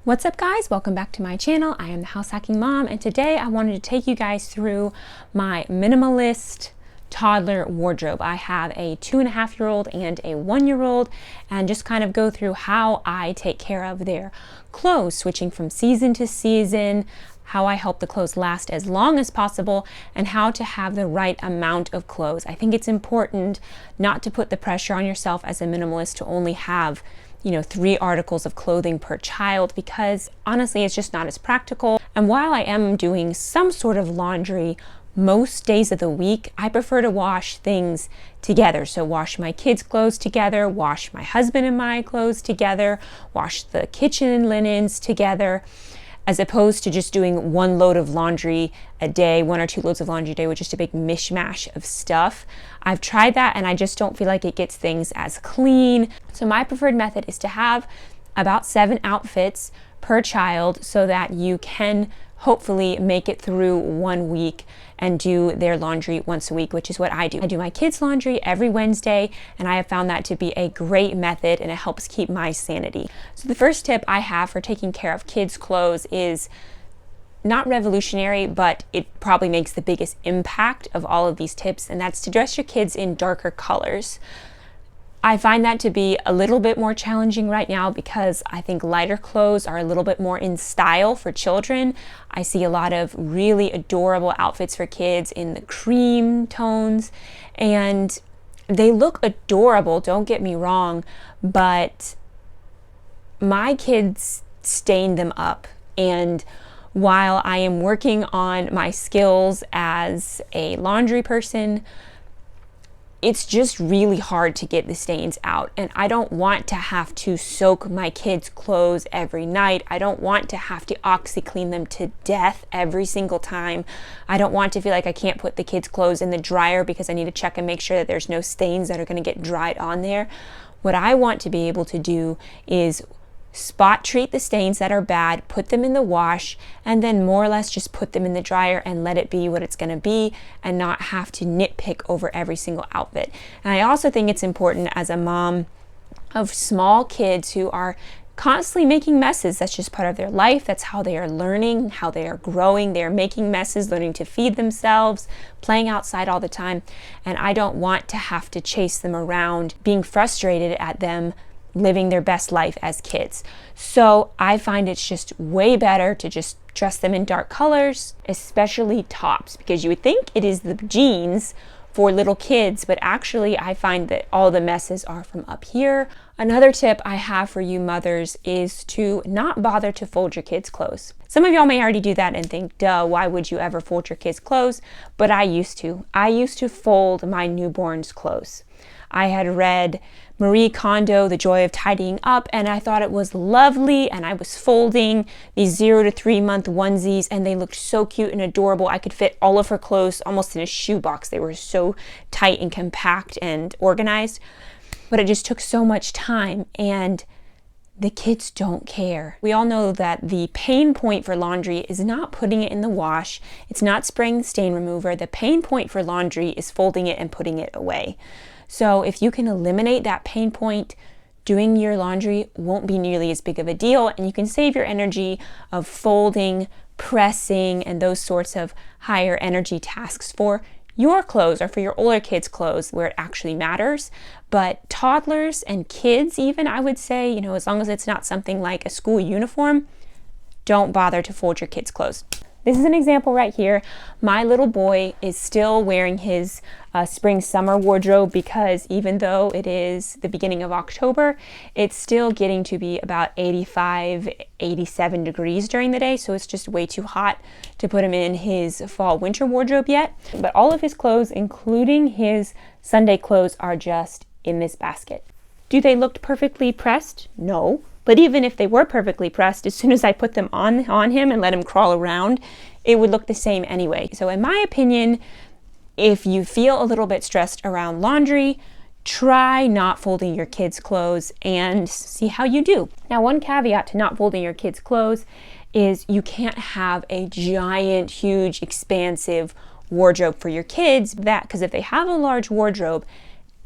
What's up guys? Welcome back to my channel. I am the House Hacking Mom, and today I wanted to take you guys through my minimalist toddler wardrobe. I have a 2.5-year-old and a 1-year-old, and just kind of go through how I take care of their clothes, switching from season to season, how I help the clothes last as long as possible, and how to have the right amount of clothes. I think it's important not to put the pressure on yourself as a minimalist to only have 3 articles of clothing per child, because honestly it's just not as practical. And while I am doing some sort of laundry most days of the week, I prefer to wash things together. So wash my kids' clothes together, wash my husband and my clothes together, wash the kitchen linens together, as opposed to just doing one load of laundry a day, 1 or 2 loads of laundry a day with just a big mishmash of stuff. I've tried that and I just don't feel like it gets things as clean. So my preferred method is to have about 7 outfits per child so that you can hopefully make it through 1 week and do their laundry once a week, which is what I do. I do my kids' laundry every Wednesday, and I have found that to be a great method, and it helps keep my sanity. So the first tip I have for taking care of kids' clothes is not revolutionary, but it probably makes the biggest impact of all of these tips, and that's to dress your kids in darker colors. I find that to be a little bit more challenging right now because I think lighter clothes are a little bit more in style for children. I see a lot of really adorable outfits for kids in the cream tones, and they look adorable, don't get me wrong, but my kids stain them up. And while I am working on my skills as a laundry person, it's just really hard to get the stains out, and I don't want to have to soak my kids' clothes every night. I don't want to have to OxiClean them to death every single time. I don't want to feel like I can't put the kids' clothes in the dryer because I need to check and make sure that there's no stains that are going to get dried on there. What I want to be able to do is spot treat the stains that are bad, put them in the wash, and then more or less just put them in the dryer and let it be what it's going to be, and not have to nitpick over every single outfit. And I also think it's important as a mom of small kids who are constantly making messes. That's just part of their life. That's how they are learning, how they are growing. They are making messes, learning to feed themselves, playing outside all the time. And I don't want to have to chase them around, being frustrated at them living their best life as kids. So I find it's just way better to just dress them in dark colors, especially tops, because you would think it is the jeans for little kids, but actually I find that all the messes are from up here. Another tip I have for you mothers is to not bother to fold your kids' clothes. Some of y'all may already do that and think, duh, why would you ever fold your kids' clothes? But I used to. I used to fold my newborn's clothes. I had read Marie Kondo, The Joy of Tidying Up, and I thought it was lovely, and I was folding these 0 to 3 month onesies, and they looked so cute and adorable. I could fit all of her clothes almost in a shoebox. They were so tight and compact and organized, but it just took so much time, and the kids don't care. We all know that the pain point for laundry is not putting it in the wash. It's not spraying the stain remover. The pain point for laundry is folding it and putting it away. So if you can eliminate that pain point, doing your laundry won't be nearly as big of a deal, and you can save your energy of folding, pressing, and those sorts of higher energy tasks for your clothes or for your older kids' clothes where it actually matters. But toddlers and kids even, I would say, as long as it's not something like a school uniform, don't bother to fold your kids' clothes. This is an example right here. My little boy is still wearing his spring-summer wardrobe because even though it is the beginning of October, it's still getting to be about 85, 87 degrees during the day, so it's just way too hot to put him in his fall-winter wardrobe yet. But all of his clothes, including his Sunday clothes, are just in this basket. Do they look perfectly pressed? No. But even if they were perfectly pressed, as soon as I put them on him and let him crawl around, it would look the same anyway. So in my opinion, if you feel a little bit stressed around laundry, try not folding your kids' clothes and see how you do. Now, one caveat to not folding your kids' clothes is you can't have a giant, huge, expansive wardrobe for your kids. Because if they have a large wardrobe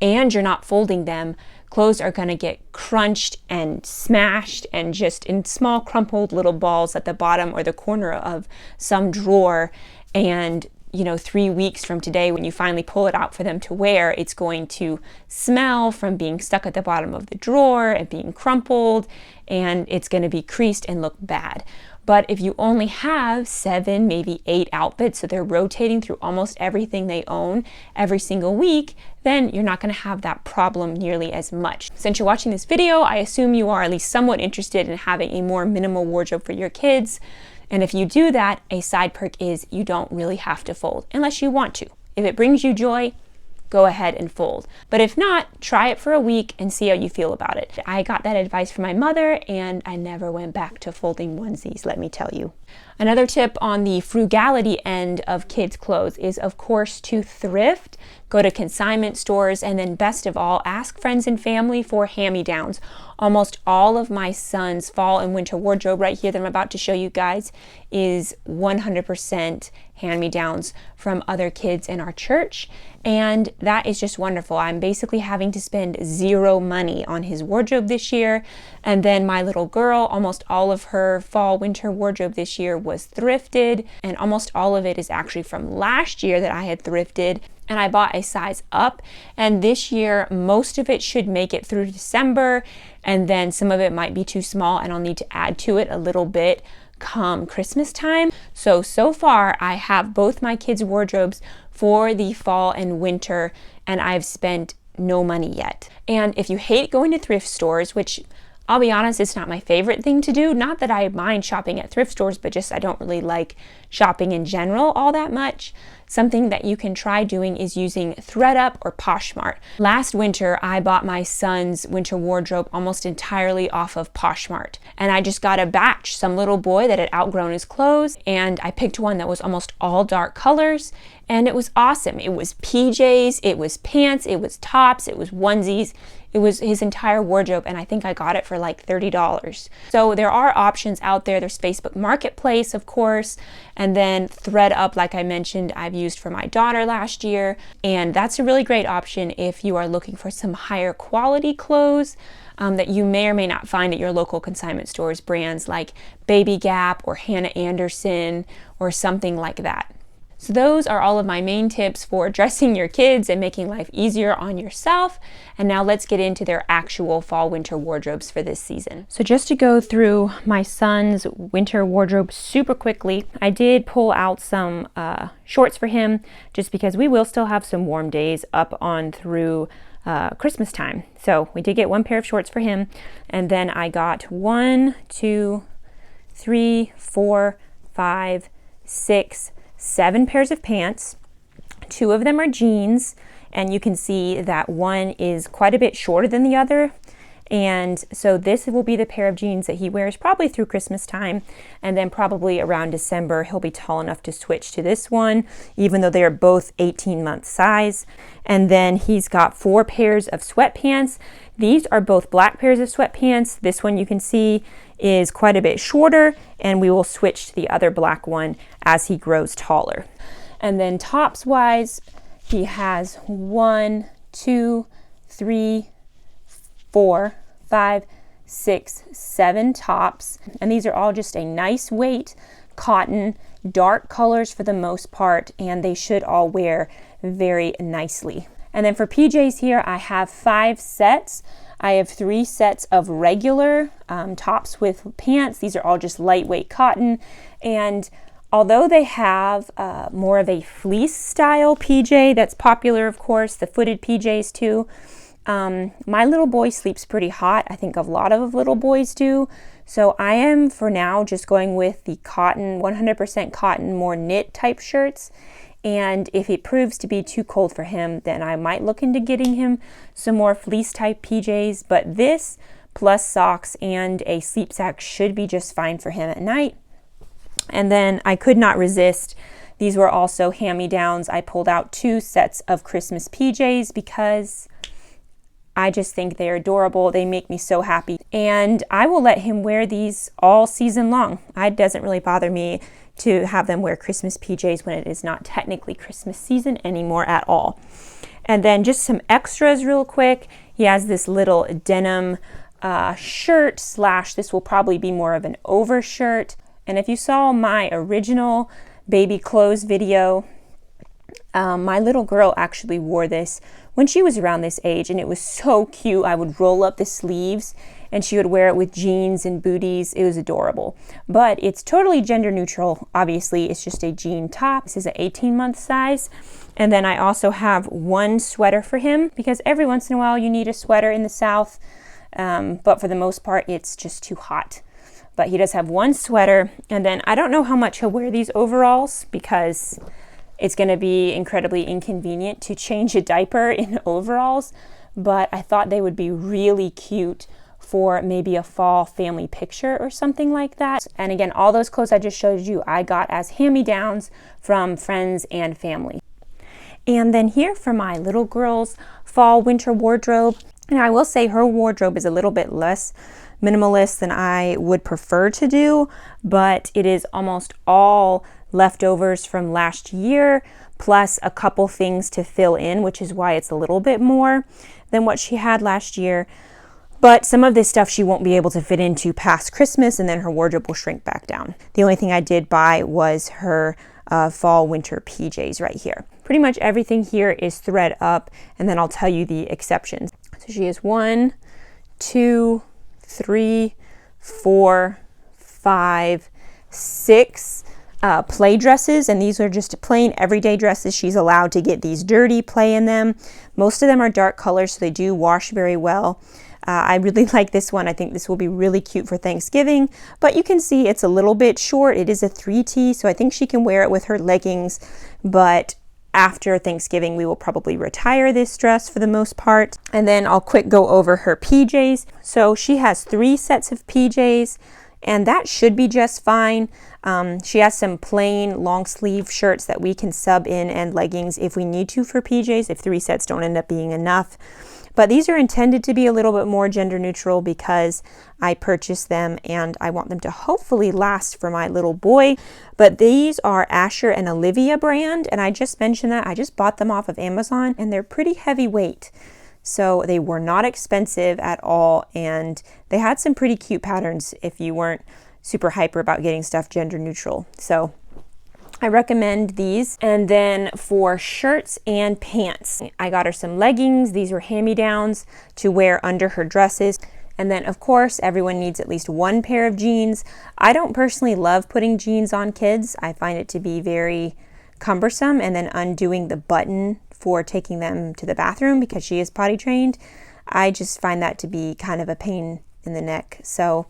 and you're not folding them, clothes are going to get crunched and smashed and just in small crumpled little balls at the bottom or the corner of some drawer. And 3 weeks from today, when you finally pull it out for them to wear, it's going to smell from being stuck at the bottom of the drawer and being crumpled, and it's going to be creased and look bad. But if you only have 7, maybe 8 outfits, so they're rotating through almost everything they own every single week, then you're not going to have that problem nearly as much. Since you're watching this video, I assume you are at least somewhat interested in having a more minimal wardrobe for your kids. And if you do that, a side perk is you don't really have to fold unless you want to. If it brings you joy, go ahead and fold. But if not, try it for a week and see how you feel about it. I got that advice from my mother and I never went back to folding onesies, let me tell you. Another tip on the frugality end of kids' clothes is, of course, to thrift, go to consignment stores, and then best of all, ask friends and family for hand-me-downs. Almost all of my son's fall and winter wardrobe right here that I'm about to show you guys is 100% hand-me-downs from other kids in our church, and that is just wonderful. I'm basically having to spend zero money on his wardrobe this year. And then my little girl, almost all of her fall winter wardrobe this year was thrifted, and almost all of it is actually from last year that I had thrifted, and I bought a size up. And this year most of it should make it through December, and then some of it might be too small and I'll need to add to it a little bit come Christmas time. So far I have both my kids' wardrobes for the fall and winter, and I've spent no money yet. And if you hate going to thrift stores, which I'll be honest, it's not my favorite thing to do. Not that I mind shopping at thrift stores, but just I don't really like shopping in general all that much. Something that you can try doing is using ThredUp or Poshmark. Last winter, I bought my son's winter wardrobe almost entirely off of Poshmark. And I just got a batch, some little boy that had outgrown his clothes, and I picked one that was almost all dark colors, and it was awesome. It was PJs, it was pants, it was tops, it was onesies. It was his entire wardrobe, and I think I got it for like $30. So there are options out there. There's Facebook Marketplace, of course, and then ThredUp, like I mentioned, I've used for my daughter last year, and that's a really great option if you are looking for some higher quality clothes that you may or may not find at your local consignment stores, brands like Baby Gap or Hannah Anderson or something like that. So those are all of my main tips for dressing your kids and making life easier on yourself. And now let's get into their actual fall-winter wardrobes for this season. So just to go through my son's winter wardrobe super quickly, I did pull out some shorts for him just because we will still have some warm days up on through Christmas time. So we did get one pair of shorts for him. And then I got 1, 2, 3, 4, 5, 6, 7 pairs of pants. 2 of them are jeans, and you can see that one is quite a bit shorter than the other. And so this will be the pair of jeans that he wears probably through Christmas time, and then probably around December he'll be tall enough to switch to this one, even though they are both 18-month size. And then he's got 4 pairs of sweatpants. These are both black pairs of sweatpants. This one you can see is quite a bit shorter, and we will switch to the other black one as he grows taller. And then tops wise, he has 1, 2, 3, 4, 5, 6, 7 tops, and these are all just a nice weight cotton, dark colors for the most part, and they should all wear very nicely. And then for PJs here, I have 5 sets. I have 3 sets of regular tops with pants. These are all just lightweight cotton, and although they have more of a fleece style PJ that's popular, of course, the footed PJs too, my little boy sleeps pretty hot. I think a lot of little boys do. So I am for now just going with the cotton, 100% cotton, more knit type shirts. And if it proves to be too cold for him, then I might look into getting him some more fleece type PJs. But this plus socks and a sleep sack should be just fine for him at night. And then I could not resist. These were also hand-me-downs. I pulled out 2 sets of Christmas PJs because I just think they're adorable. They make me so happy. And I will let him wear these all season long. It doesn't really bother me to have them wear Christmas PJs when it is not technically Christmas season anymore at all. And then just some extras real quick. He has this little denim shirt slash, this will probably be more of an overshirt. And if you saw my original baby clothes video, my little girl actually wore this when she was around this age, and it was so cute. I would roll up the sleeves and she would wear it with jeans and booties. It was adorable. But it's totally gender neutral. Obviously, it's just a jean top. This is an 18-month size. And then I also have one sweater for him because every once in a while you need a sweater in the South. But for the most part, it's just too hot. But he does have one sweater. And then I don't know how much he'll wear these overalls because it's going to be incredibly inconvenient to change a diaper in overalls. But I thought they would be really cute for maybe a fall family picture or something like that. And again, all those clothes I just showed you, I got as hand-me-downs from friends and family. And then here for my little girl's fall winter wardrobe. And I will say her wardrobe is a little bit less minimalist than I would prefer to do, but it is almost all leftovers from last year, plus a couple things to fill in, which is why it's a little bit more than what she had last year. But some of this stuff she won't be able to fit into past Christmas, and then her wardrobe will shrink back down. The only thing I did buy was her fall winter PJs right here. Pretty much everything here is thread up, and then I'll tell you the exceptions. So she has 1, 2, 3, 4, 5, 6 play dresses, and these are just plain everyday dresses. She's allowed to get these dirty, play in them. Most of them are dark colors, so they do wash very well. I really like this one. I think this will be really cute for Thanksgiving, but you can see it's a little bit short. It is a 3T, so I think she can wear it with her leggings, but after Thanksgiving, we will probably retire this dress for the most part. And then I'll quick go over her PJs. So she has 3 sets of PJs, and that should be just fine. She has some plain long sleeve shirts that we can sub in and leggings if we need to for PJs, if 3 sets don't end up being enough. But these are intended to be a little bit more gender neutral because I purchased them and I want them to hopefully last for my little boy. But these are Asher and Olivia brand, and I just mentioned that. I just bought them off of Amazon and they're pretty heavyweight. So they were not expensive at all, and they had some pretty cute patterns if you weren't super hyper about getting stuff gender neutral. So I recommend these. And then for shirts and pants, I got her some leggings. These were hand-me-downs to wear under her dresses. And then of course, everyone needs at least one pair of jeans. I don't personally love putting jeans on kids. I find it to be very cumbersome, and then undoing the button for taking them to the bathroom because she is potty trained. I just find that to be kind of a pain in the neck. So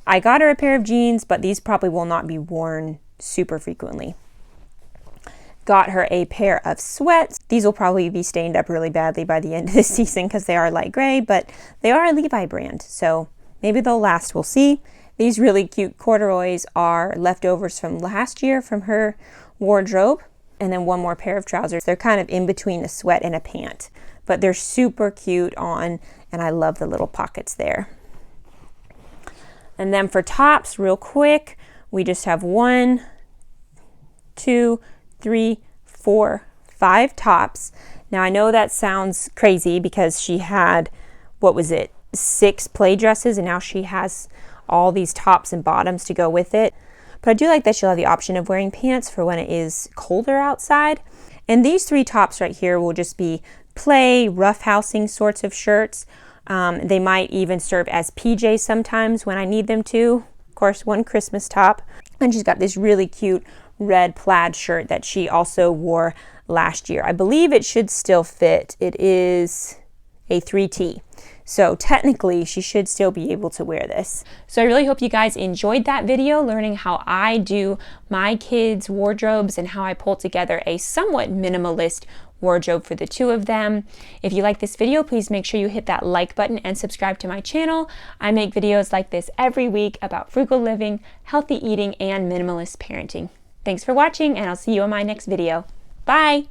I got her a pair of jeans, but these probably will not be worn super frequently. Got her a pair of sweats. These will probably be stained up really badly by the end of the season because they are light gray, but they are a Levi brand, so maybe they'll last, we'll see. These really cute corduroys are leftovers from last year from her wardrobe. And then one more pair of trousers. They're kind of in between a sweat and a pant, but they're super cute on, and I love the little pockets there. And then for tops, real quick, we just have 1, 2, 3, 4, 5 tops. Now I know that sounds crazy because she had, 6 play dresses, and now she has all these tops and bottoms to go with it. But I do like that she'll have the option of wearing pants for when it is colder outside. And these 3 tops right here will just be play, roughhousing sorts of shirts. They might even serve as PJs sometimes when I need them to. Of course, one Christmas top. And she's got this really cute red plaid shirt that she also wore last year. I believe it should still fit. It is a 3T. So technically, she should still be able to wear this. So I really hope you guys enjoyed that video, learning how I do my kids' wardrobes and how I pull together a somewhat minimalist wardrobe for the 2 of them. If you like this video, please make sure you hit that like button and subscribe to my channel. I make videos like this every week about frugal living, healthy eating, and minimalist parenting. Thanks for watching, and I'll see you in my next video. Bye!